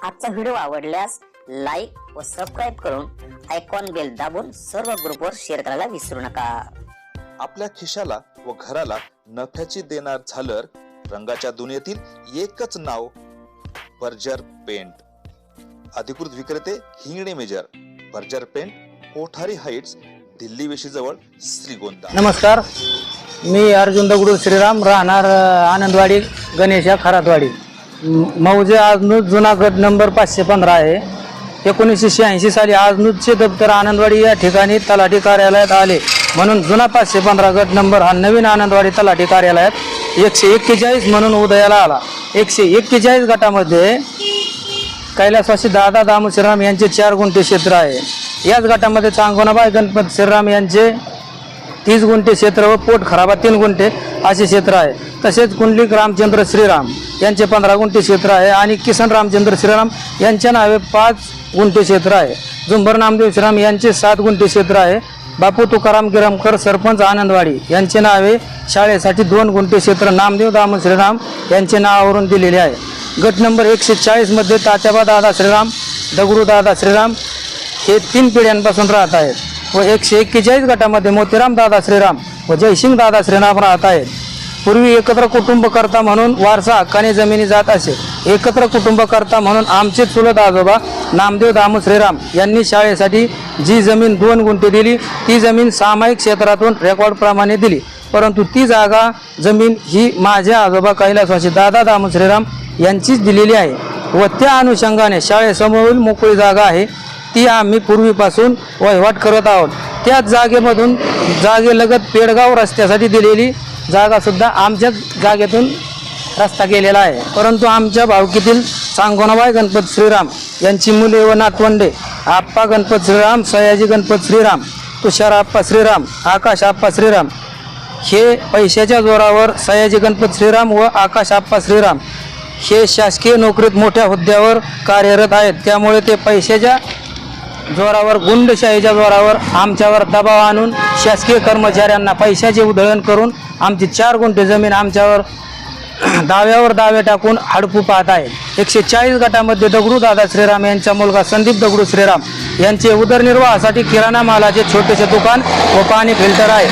आजचा व्हिडिओ आवडल्यास लाईक व सबस्क्राईब करून आयकॉन बेल दाबून सर्व ग्रुपवर शेअर करायला विसरू नका। आपल्या खिशाला व घराला नफ्याची देणार झालर रंगाच्या दुनियेतील एकच नाव बर्जर पेंट। अधिकृत विक्रेते Hingne major, Berger paint, Kothari heights, Delhi वेशीजवळ, श्रीगोंदा। नमस्कार, मी अर्जुन दगडू श्रीराम, राहणार आनंदवाडी, गणेशा, खरातवाडी। मौजे आजनूज जुना गट नंबर 515 आहे। 1986 साली आजनूजचे दप्तर आनंदवाडी या ठिकाणी तलाठी कार्यालयात आले, म्हणून जुना 515 गट नंबर हा नवीन आनंदवाडी तलाठी कार्यालयात 141 म्हणून उदयाला आला। 141 गटामध्ये कैलासवासी दादा दामू श्रीराम यांचे 4 गुंठे क्षेत्र आहे। याच गटामध्ये चांगोनाबाई गणपत श्रीराम यांचे 30 गुंठे क्षेत्र व पोट खराबा 3 गुंठे असे क्षेत्र आहे। तसेच कुंडलिक रामचंद्र श्रीराम यांचे 15 गुंठे क्षेत्र आहे आणि किसन रामचंद्र श्रीराम यांच्या नावे 5 गुंठे क्षेत्र आहे। झुंबर नामदेव श्रीराम यांचे 7 गुंठे क्षेत्र आहे। बापू तुकाराम गिरमकर सरपंच आनंदवाडी यांचे नावे शाळेसाठी 2 गुंठे क्षेत्र नामदेव दामू श्रीराम यांचे नावावरून दिलेले आहे। गट नंबर 140 मध्ये तात्याबा दादा श्रीराम, दगडू दादा श्रीराम हे 3 पिढ्यांपासून राहत आहेत व 141 गटामध्ये मोतीराम दादा श्रीराम व जयसिंग दादा श्रीराम राहत आहेत। पूर्वी एकत्र कुटुंब करता म्हणून वारसा हक्काने जमिनी जात असे। एकत्र कुटुंब करता म्हणून आमचे चुलत आजोबा नामदेव दामू श्रीराम यांनी शाळेसाठी जी जमीन 2 गुंठे दिली, ती जमीन सामायिक क्षेत्रातून रेकॉर्डप्रमाणे दिली, परंतु ती जागा जमीन ही माझे आजोबा कैलासवासी दादा दामू श्रीराम यांचीच दिलेली आहे व त्या अनुषंगाने शाळेसमोरील मोकळी जागा आहे ती आम्ही पूर्वीपासून वहिवाट करत आहोत। त्याच जागेमधून जागेलगत पेडगाव रस्त्यासाठी दिलेली जागासुद्धा आमच्याच जागेतून रस्ता केलेला आहे, परंतु आमच्या भावकीतील सांगोनाबाई गणपत श्रीराम यांची मुले व नातवंडे आप्पा गणपत श्रीराम, सयाजी गणपत श्रीराम, तुषार आप्पा श्रीराम, आकाश आप्पा श्रीराम हे पैशाच्या जोरावर सयाजी गणपत श्रीराम व आकाश आप्पा श्रीराम हे शासकीय नोकरीत मोठ्या हुद्द्यावर कार्यरत आहेत। त्यामुळे ते पैशाच्या जोरावर, गुंडशाहीच्या जोरावर आमच्यावर दबाव आणून शासकीय कर्मचाऱ्यांना पैशाचे उधळण करून आमची 4 गुंठे जमीन आमच्यावर दाव्यावर दावे टाकून हडपू पाहत आहे। 140 गटामध्ये दगडू दादा श्रीराम यांचा मुलगा संदीप दगडू श्रीराम यांचे उदरनिर्वाहासाठी किराणा मालाचे छोटेसे दुकान व पाणी फिल्टर आहे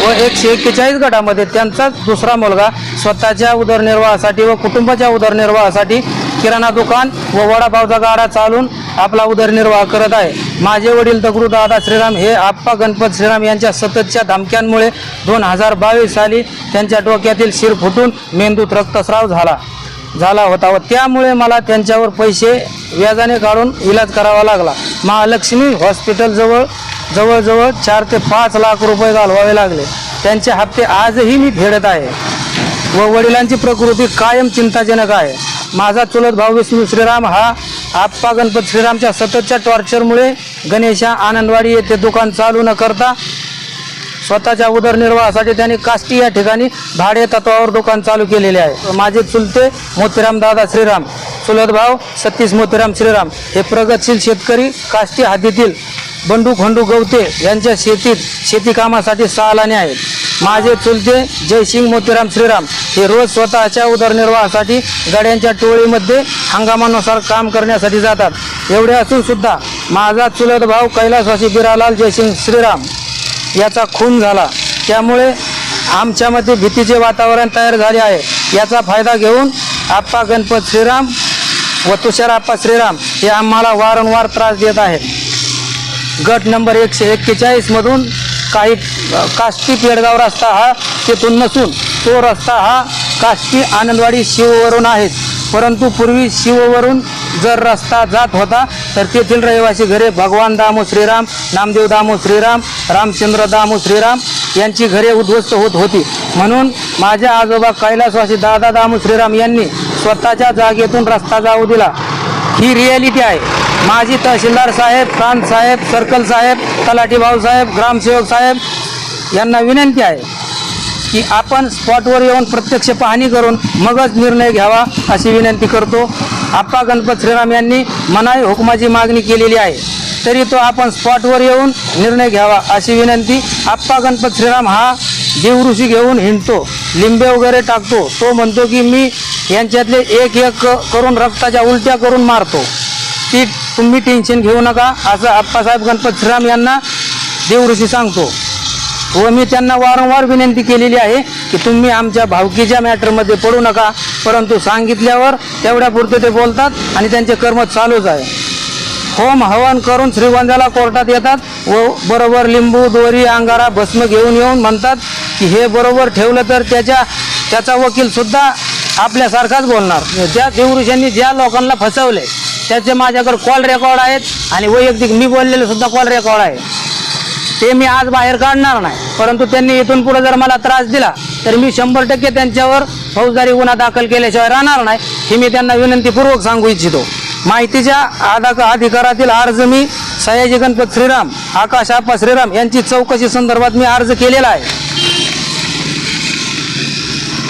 व 141 गटामध्ये त्यांचाच दुसरा मुलगा स्वतःच्या उदरनिर्वाहासाठी व कुटुंबाच्या उदरनिर्वाहासाठी किराणा दुकान व वडापावचा गाडा चालून आपला उदरनिर्वाह करत आहे। माझे वडील दगडू दादा श्रीराम हे आप्पा गणपत श्रीराम यांच्या सततच्या धमक्यांमुळे 2022 साली त्यांच्या डोक्यातील शिर फुटून मेंदूत रक्तस्राव झाला होता व त्यामुळे मला त्यांच्यावर पैसे व्याजाने काढून इलाज करावा लागला। महालक्ष्मी हॉस्पिटल जवळजवळ 4 ते 5 लाख रुपये घालवावे लागले। त्यांचे हप्ते आजही मी फेडत आहे व वडिलांची प्रकृती कायम चिंताजनक आहे। माझा चुलत भाऊ विष्णू श्रीराम हा आप्पा गणपत श्रीरामच्या सततच्या टॉर्चरमुळे गणेशा आनंदवाडी येथे दुकान चालू न करता स्वतःच्या उदरनिर्वाहासाठी त्यांनी काष्टी या ठिकाणी भाडे तत्वावर दुकान चालू केलेले आहे। माझे चुलते मोतीराम दादा श्रीराम, चुलत भाऊ सतीश मोतीराम श्रीराम हे प्रगतशील शेतकरी काष्टी हद्दीतील बंडू खंडू गवते यांच्या शेती कामासाठी 6 लाने आहेत। माझे चुलते जयसिंग मोतीराम श्रीराम हे रोज स्वतःच्या उदरनिर्वाहासाठी गाड्यांच्या टोळीमध्ये हंगामानुसार काम करण्यासाठी जातात। एवढे असून सुद्धा माझा चुलत भाऊ कैलासवासी बिरालाल जयसिंग श्रीराम याचा खून झाला, त्यामुळे आमच्यामध्ये भीतीचे वातावरण तयार झाले आहे। याचा फायदा घेऊन आप्पा गणपत श्रीराम व तुषार आप्पा श्रीराम हे आम्हाला वारंवार त्रास देत आहेत। गट नंबर 141 मधून काही काष्टी पेडगाव रस्ता हा तेथून नसून तो रस्ता हा काष्टी आनंदवाडी शिववरून आहे, परंतु पूर्वी शिववरून जर रस्ता जात होता तर तेथील रहिवासी घरे भगवान दामू श्रीराम, नामदेव दामू श्रीराम, रामचंद्र दामू श्रीराम यांची घरे उद्ध्वस्त होत होती, म्हणून माझ्या आजोबा कैलासवासी दादा दामू श्रीराम यांनी स्वतःच्या जागेतून रस्ता जाऊ दिला। ही रिॲलिटी आहे। माजी तहसीलदार साहेब, प्रांत साहेब, सर्कल साहेब, तलाठी भाऊसाहेब, ग्रामसेवक साहेब यांना विनंती आहे की आपण स्पॉटवर येऊन प्रत्यक्ष पाहणी करून मगच निर्णय घ्यावा अशी विनंती करतो। आप्पा गणपत श्रीराम यांनी मनाई हुकुमाची मागणी केलेली आहे, तरी तो आपण स्पॉटवर येऊन निर्णय घ्यावा अशी विनंती। आप्पा गणपत श्रीराम हा देवऋषी घेऊन हिंडतो, लिंबे वगैरे टाकतो, तो म्हणतो की मी यांच्यातले एक एक करून रक्ताच्या उलट्या करून मारतो. ती तुम्ही टेन्शन घेऊ नका असं आप्पासाहेब गणपत श्रीराम यांना देवऋषी सांगतो. व मी त्यांना वारंवार विनंती केलेली आहे की तुम्ही आमच्या भावकीच्या मॅटरमध्ये पडू नका, परंतु सांगितल्यावर तेवढ्यापुरते ते बोलतात आणि त्यांचे कर्म चालूच आहे. होम हवन करून श्रीगोंद्याला कोर्टात येतात व बरोबर लिंबू दोरी अंगारा भस्म घेऊन येऊन म्हणतात की हे बरोबर ठेवलं तर त्याचा वकीलसुद्धा आपल्यासारखाच बोलणार. त्या देवऋषांनी ज्या लोकांना फसवले त्याचे माझ्याकडे कॉल रेकॉर्ड आहेत आणि वैयक्तिक मी बोललेले सुद्धा कॉल रेकॉर्ड आहे. ते मी आज बाहेर काढणार नाही, परंतु त्यांनी इथून पुढे जर मला त्रास दिला तर मी 100% त्यांच्यावर फौजदारी गुन्हा दाखल केल्याशिवाय राहणार नाही, ही मी त्यांना विनंतीपूर्वक सांगू इच्छितो. माहितीच्या अधिकारातील अर्ज मी सयाजी गणपत श्रीराम, आकाश आप्पा श्रीराम यांची चौकशी संदर्भात मी अर्ज केलेला आहे.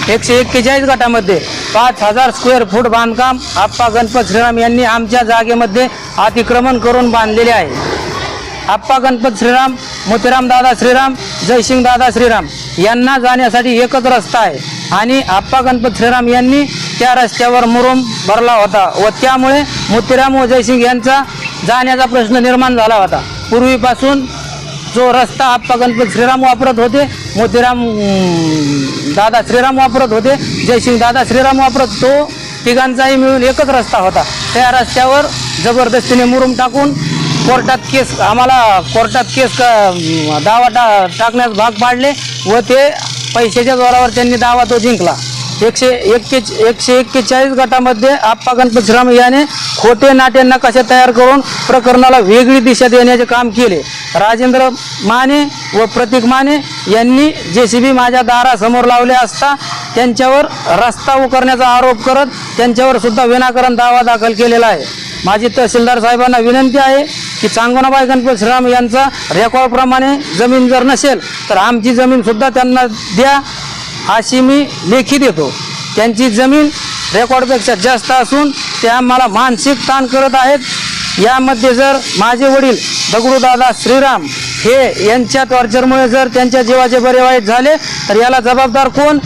141 गटामध्ये 5000 स्क्वेअर फूट बांधकाम आप्पा गणपत श्रीराम यांनी आमच्या जागेमध्ये अतिक्रमण करून बांधलेले आहे. आप्पा गणपत श्रीराम, मोतीराम दादा श्रीराम, जयसिंग दादा श्रीराम यांना जाण्यासाठी एकच रस्ता आहे आणि आप्पा गणपत श्रीराम यांनी त्या रस्त्यावर मुरुम भरला होता व त्यामुळे मोतीराम व जयसिंग यांचा जाण्याचा प्रश्न निर्माण झाला होता. पूर्वीपासून जो रस्ता आप्पा गणपत श्रीराम वापरत होते, मोतीराम दादा श्रीराम वापरत होते, जयसिंग दादा श्रीराम वापरत, तो तिघांचाही मिळून एकच रस्ता होता. त्या रस्त्यावर जबरदस्तीने मुरुम टाकून आम्हाला कोर्टात केस दावा टाकण्यास भाग पाडले व ते पैशाच्या जोरावर त्यांनी दावा तो जिंकला. 141 गटामध्ये आप्पा गणपत श्रीराम याने खोटे नाटे नकाशे तयार करून प्रकरणाला वेगळी दिशा देण्याचे काम केले. राजेंद्र माने व प्रतीक माने यांनी JCB माझ्या दारासमोर लावले असता त्यांच्यावर रस्ता उकरण्याचा आरोप करत त्यांच्यावर सुद्धा विनाकारण दावा दाखल केलेला आहे. माझी तहसीलदार साहेबांना विनंती आहे की चांगोनाबाई गणपत श्रीराम यांचा रेकॉर्डप्रमाणे जमीन जर नसेल तर आमची जमीन सुद्धा त्यांना द्या अशी मी लेखी देतो. त्यांची जमीन रेकॉर्डपेक्षा जास्त असून ते आम्हाला मानसिक ताण करत आहेत. यामध्ये जर माझे वडील दगडूदादा श्रीराम हे यांच्या टॉर्चरमुळे जर त्यांच्या जीवाचे बरे वाईट झाले तर याला जबाबदार कोण?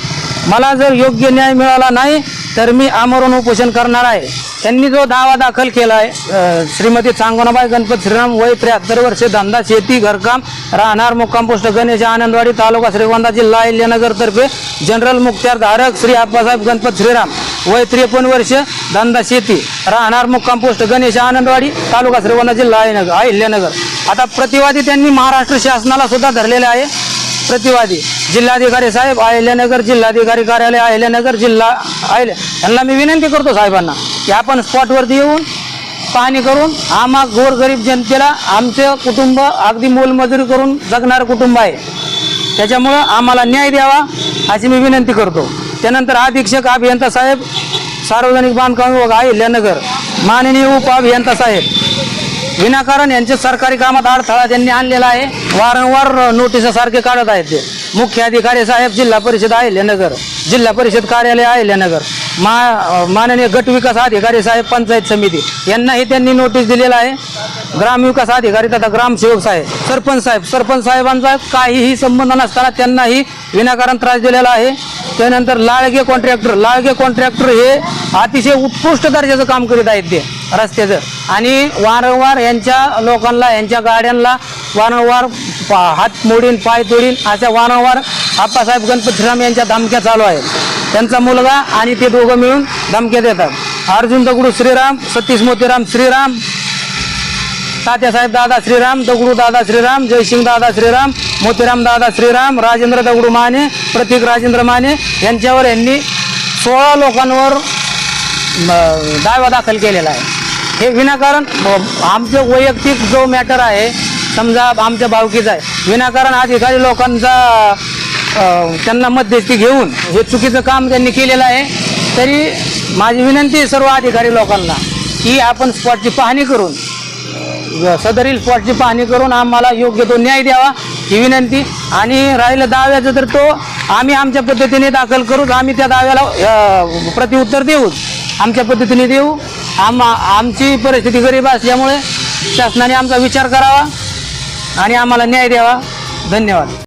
मला जर योग्य न्याय मिळाला नाही तर मी आमरण उपोषण करणार आहे. त्यांनी जो दावा दाखल केला आहे, श्रीमती चांगोनाबाई गणपत श्रीराम, वय 73 वर्षे, धंदा शेती, घरकाम, राहणार मुक्काम पोस्ट गणेश आनंदवाडी, तालुका श्रीगोंदा, जिल्हा अहिल्यानगर तर्फे जनरल मुख्तार धारक श्री आप्पासाहेब गणपत श्रीराम, वय 53 वर्ष, धंदा शेती, राहणार मुक्काम पोस्ट गणेश आनंदवाडी, तालुका श्रीगोंदा, जिल्हा अहिल्यानगर. आता प्रतिवादी त्यांनी महाराष्ट्र शासनाला सुद्धा धरलेले आहे. प्रतिवादी जिल्हाधिकारी साहेब अहिल्यानगर, जिल्हाधिकारी कार्यालय अहिल्यानगर, जिल्हा यांना मी विनंती करतो साहेबांना की आपण स्पॉटवरती येऊन पाहणी करून आम्हा गोरगरीब जनतेला, आमचे कुटुंब अगदी मोलमजुरी करून जगणारं कुटुंब आहे, त्याच्यामुळं आम्हाला न्याय द्यावा अशी मी विनंती करतो. त्यानंतर अधीक्षक अभियंता साहेब, सार्वजनिक बांधकाम विभाग अहिल्यानगर, माननीय उप अभियंता साहेब, विनाकारण यांच्या सरकारी कामात अडथळा त्यांनी आणलेला आहे. वारंवार नोटिसा सारखे काढत आहेत ते. मुख्य अधिकारी साहेब, जिल्हा परिषद अहिल्यानगर, जिल्हा परिषद कार्यालय अहिल्यानगर, माननीय गट विकास अधिकारी साहेब, पंचायत समिती यांनाही त्यांनी नोटीस दिलेला आहे. ग्रामविकास अधिकारी तथा ग्रामसेवक साहेब, सरपंच साहेबांचा काहीही संबंध नसताना त्यांनाही विनाकारण त्रास दिलेला आहे. त्यानंतर लाळगे कॉन्ट्रॅक्टर हे अतिशय उत्कृष्ट दर्जाचं काम करीत आहेत ते रस्त्याचं, आणि वारंवार यांच्या लोकांना, यांच्या गाड्यांना वारंवार हात मोडीन, पाय तोडीन अशा वारंवार आप्पासाहेब गणपत श्रीराम यांच्या धमक्या चालू आहेत. त्यांचा मुलगा आणि ते दोघं मिळून धमक्या देतात. अर्जुन दगडू श्रीराम, सतीश मोतीराम श्रीराम, तात्यासाहेब दादा श्रीराम, दगडू दादा श्रीराम, जयसिंग दादा श्रीराम, मोतीराम दादा श्रीराम, राजेंद्र दगडू माने, प्रतीक राजेंद्र माने यांच्यावर यांनी 16 लोकांवर दावा दाखल केलेला आहे. हे विनाकारण आमचं वैयक्तिक जो मॅटर आहे, समजा आमच्या भावकीचा आहे, विनाकारण अधिकारी लोकांचा त्यांना मध्यस्थी घेऊन हे चुकीचं काम त्यांनी केलेलं आहे. तरी माझी विनंती आहे सर्व अधिकारी लोकांना की आपण स्पॉटची पाहणी करून, सदरील स्पॉटची पाहणी करून आम्हाला योग्य तो न्याय द्यावा ही विनंती. आणि राहिलं दाव्याचं तर तो आम्ही आमच्या पद्धतीने दाखल करूच, आम्ही त्या दाव्याला प्रत्युत्तर देऊच, आमच्या पद्धतीने देऊ. आमची परिस्थिती गरीब असल्यामुळे शासनाने आमचा विचार करावा आणि आम्हाला न्याय द्यावा. धन्यवाद.